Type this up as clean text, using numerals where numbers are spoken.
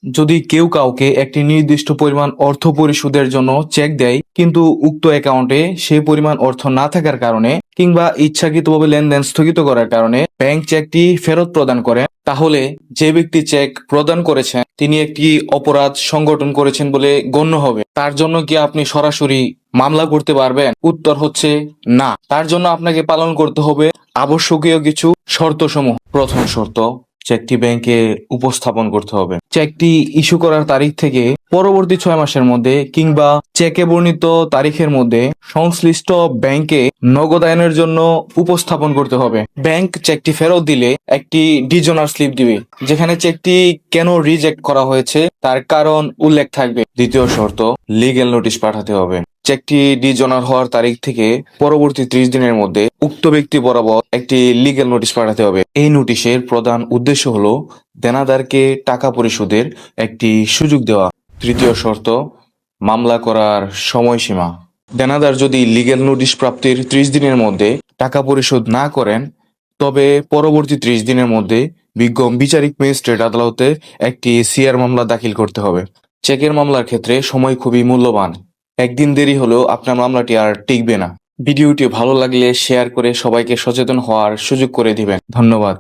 যদি কেউ কাউকে একটি নির্দিষ্ট পরিমাণ অর্থ পরিশোধের জন্য চেক দেয় কিন্তু উক্ত অ্যাকাউন্টে সেই পরিমাণ অর্থ না থাকার কারণে কিংবা ইচ্ছাকৃতভাবে লেনদেন স্থগিত করার কারণে ব্যাংক চেকটি ফেরত প্রদান করে, তাহলে যে ব্যক্তি চেক প্রদান করেছেন তিনি একটি অপরাধ সংগঠন করেছেন বলে গণ্য হবে। তার জন্য কি আপনি সরাসরি মামলা করতে পারবেন? উত্তর হচ্ছে না। তার জন্য আপনাকে পালন করতে হবে আবশ্যকীয় কিছু শর্তসমূহ। প্রথম শর্ত, চেকটি ব্যাংকে উপস্থাপন করতে হবে। চেকটি ইস্যু করার তারিখ থেকে পরবর্তী 6 মাসের মধ্যে কিংবা চেকে বর্ণিত তারিখের মধ্যে সংশ্লিষ্ট ব্যাংকে নগদায়নের জন্য উপস্থাপন করতে হবে। ব্যাংক চেকটি ফেরত দিলে একটি ডিজনার স্লিপ দিবে, যেখানে চেকটি কেন রিজেক্ট করা হয়েছে তার কারণ উল্লেখ থাকবে। দ্বিতীয় শর্ত, লিগ্যাল নোটিশ পাঠাতে হবে। চেকটি ডিজনার হওয়ার তারিখ থেকে পরবর্তী 30 দিনের মধ্যে উক্ত ব্যক্তি বরাবর একটি লিগ্যাল নোটিশ পাঠাতে হবে। এই নোটিশের প্রধান উদ্দেশ্য হলো দেনাদারকে টাকা পরিশোধের একটি সুযোগ দেওয়া। তৃতীয় শর্ত, মামলা করার সময়সীমা। দেনাদার যদি লিগ্যাল নোটিশ প্রাপ্তির 30 দিনের মধ্যে টাকা পরিশোধ না করেন, তবে পরবর্তী 30 দিনের মধ্যে বিজ্ঞ বিচারিক ম্যাজিস্ট্রেট আদালতে একটি সিআর মামলা দাখিল করতে হবে। চেকের মামলার ক্ষেত্রে সময় খুবই মূল্যবান। একদিন দেরি হলেও আপনার মামলাটি আর টিকবে না। ভিডিওটি ভালো লাগলে শেয়ার করে সবাইকে সচেতন হওয়ার সুযোগ করে দিবেন। ধন্যবাদ।